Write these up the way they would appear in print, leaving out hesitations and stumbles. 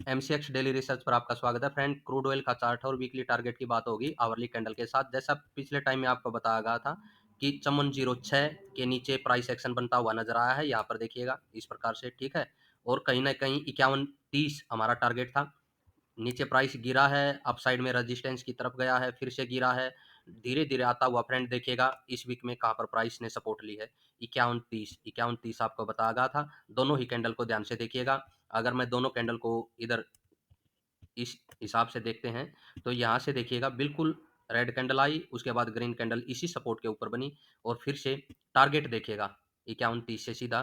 MCX daily research पर आपका स्वागत है फ्रेंड। क्रूड ऑयल का चार्ट है और वीकली टारगेट की बात होगी आवरली कैंडल के साथ। जैसा पिछले टाइम में आपको बताया गया था कि 5406 के नीचे प्राइस एक्शन बनता हुआ नजर आया है। यहाँ पर देखिएगा इस प्रकार से, ठीक है। और कहीं ना कहीं 5130 हमारा टारगेट था। नीचे प्राइस गिरा है, अपसाइड में रेजिस्टेंस की तरफ गया है, फिर से गिरा है, धीरे धीरे आता हुआ फ्रेंड देखिएगा इस वीक में कहाँ पर प्राइस ने सपोर्ट ली है। 5130 आपको बताया गया था। दोनों ही कैंडल को ध्यान से देखिएगा। अगर मैं दोनों कैंडल को इधर इस हिसाब से देखते हैं तो यहाँ से देखिएगा बिल्कुल रेड कैंडल आई, उसके बाद ग्रीन कैंडल इसी सपोर्ट के ऊपर बनी और फिर से टारगेट देखिएगा 5130 से सीधा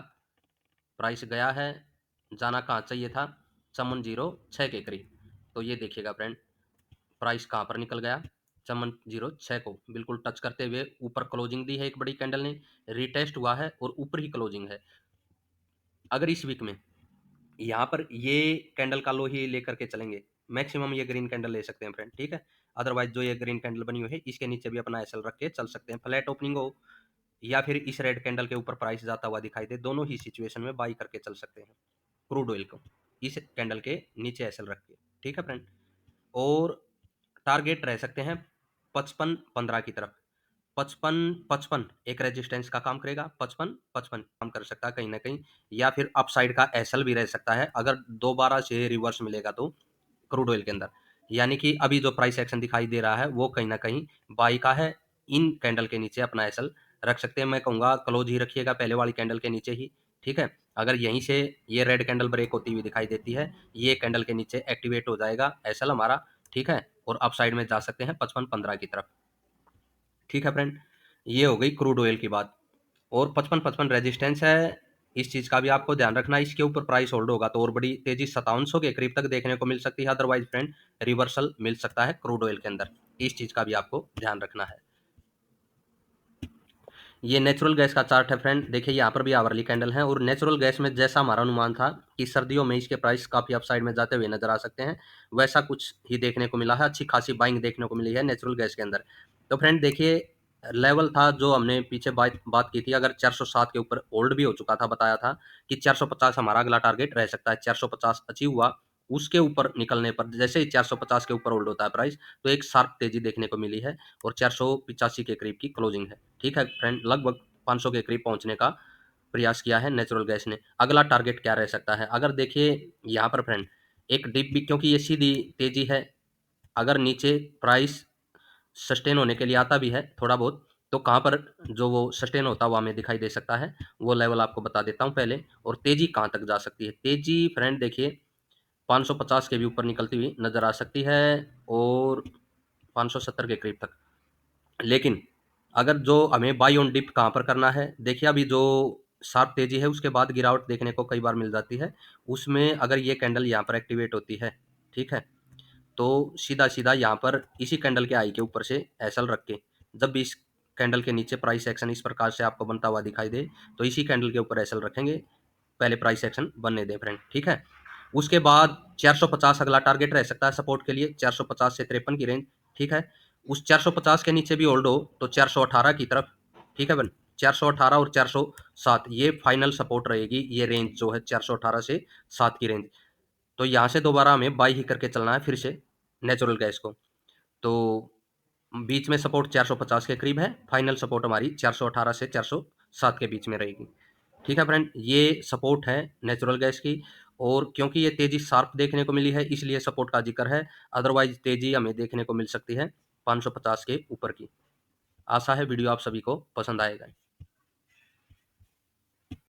प्राइस गया है। जाना कहाँ चाहिए था? 5406 के करीब। तो ये देखिएगा फ्रेंड, प्राइस कहाँ पर निकल गया? 5406 को बिल्कुल टच करते हुए ऊपर क्लोजिंग दी है एक बड़ी कैंडल ने, रिटेस्ट हुआ है और ऊपर ही क्लोजिंग है। अगर इस वीक में यहाँ पर ये कैंडल का लो ही लेकर के चलेंगे, मैक्सिमम ये ग्रीन कैंडल ले सकते हैं फ्रेंड, ठीक है। अदरवाइज जो ये ग्रीन कैंडल बनी हुई है इसके नीचे भी अपना एसएल रख के चल सकते हैं। फ्लैट ओपनिंग हो या फिर इस रेड कैंडल के ऊपर प्राइस जाता हुआ दिखाई दे, दोनों ही सिचुएशन में बाई करके चल सकते हैं क्रूड ऑयल को इस कैंडल के नीचे एसएल रख के, ठीक है फ्रेंड। और टारगेट रह सकते हैं 55-15 की तरफ। 55-55 एक रेजिस्टेंस का काम करेगा, 55-55 काम कर सकता है कहीं ना कहीं, या फिर अपसाइड का एसएल भी रह सकता है अगर दोबारा से रिवर्स मिलेगा तो क्रूड ऑयल के अंदर। यानी कि अभी जो प्राइस एक्शन दिखाई दे रहा है वो कहीं ना कहीं बाई का है। इन कैंडल के नीचे अपना एसएल रख सकते हैं। मैं कहूंगा क्लोज ही रखिएगा पहले वाली कैंडल के नीचे ही, ठीक है। अगर यहीं से ये रेड कैंडल ब्रेक होती हुई दिखाई देती है, ये कैंडल के नीचे एक्टिवेट हो जाएगा एसएल हमारा, ठीक है। और अपसाइड में जा सकते हैं 55-15 की तरफ, ठीक है फ्रेंड। ये हो गई क्रूड ऑयल की बात। और 55-55 रेजिस्टेंस है, इस चीज का भी आपको ध्यान रखना। इसके ऊपर प्राइस होल्ड होगा तो और बड़ी तेजी 5700 के करीब तक देखने को मिल सकती है। अदरवाइज फ्रेंड रिवर्सल मिल सकता है क्रूड ऑयल के अंदर, इस चीज का भी आपको ध्यान रखना है। ये नेचुरल गैस का चार्ट है फ्रेंड। देखिए यहाँ पर भी आवरली कैंडल है और नेचुरल गैस में जैसा हमारा अनुमान था कि सर्दियों में इसके प्राइस काफी अपसाइड में जाते हुए नजर आ सकते हैं, वैसा कुछ ही देखने को मिला है। अच्छी खासी बाइंग देखने को मिली है नेचुरल गैस के अंदर। तो फ्रेंड देखिए, लेवल था जो हमने पीछे बात की थी, अगर 407 के ऊपर होल्ड भी हो चुका था, बताया था कि 450 हमारा अगला टारगेट रह सकता है। 450 अचीव हुआ, उसके ऊपर निकलने पर जैसे ही 450 के ऊपर होल्ड होता है प्राइस, तो एक शार्प तेजी देखने को मिली है और 485 के करीब की क्लोजिंग है, ठीक है फ्रेंड। लगभग 500 के करीब पहुंचने का प्रयास किया है नेचुरल गैस ने। अगला टारगेट क्या रह सकता है? अगर देखिए यहाँ पर फ्रेंड एक डिप भी, क्योंकि ये सीधी तेजी है, अगर नीचे प्राइस सस्टेन होने के लिए आता भी है थोड़ा बहुत, तो कहाँ पर जो वो सस्टेन होता हुआ हमें दिखाई दे सकता है, वो लेवल आपको बता देता हूँ पहले। और तेजी कहाँ तक जा सकती है? तेजी फ्रेंड देखिए 550 के भी ऊपर निकलती हुई नजर आ सकती है और 570 के करीब तक। लेकिन अगर जो हमें बाई ऑन डिप कहाँ पर करना है, देखिए अभी जो शार्प तेजी है उसके बाद गिरावट देखने को कई बार मिल जाती है। उसमें अगर ये कैंडल यहाँ पर एक्टिवेट होती है, ठीक है, तो सीधा सीधा यहाँ पर इसी कैंडल के आई के ऊपर से एसएल रख के, जब भी इस कैंडल के नीचे प्राइस एक्शन इस प्रकार से आपको बनता हुआ दिखाई दे, तो इसी कैंडल के ऊपर एसएल रखेंगे, पहले प्राइस एक्शन बनने दें फ्रेंड, ठीक है। उसके बाद 450 अगला टारगेट रह सकता है सपोर्ट के लिए, 450 से 53 की रेंज, ठीक है। उस 450 के नीचे भी होल्ड हो तो 418 की तरफ, ठीक है बन। 418 और 407 ये फाइनल सपोर्ट रहेगी, ये रेंज जो है 418 से 7 की रेंज। तो यहाँ से दोबारा हमें बाई ही करके चलना है फिर से नेचुरल गैस को। तो बीच में सपोर्ट 450 के करीब है, फाइनल सपोर्ट हमारी 418 से 407 के बीच में रहेगी, ठीक है फ्रेंड। ये सपोर्ट है नेचुरल गैस की। और क्योंकि ये तेजी शार्प देखने को मिली है इसलिए सपोर्ट का जिक्र है, अदरवाइज तेजी हमें देखने को मिल सकती है 550 के ऊपर की। आशा है वीडियो आप सभी को पसंद आएगा।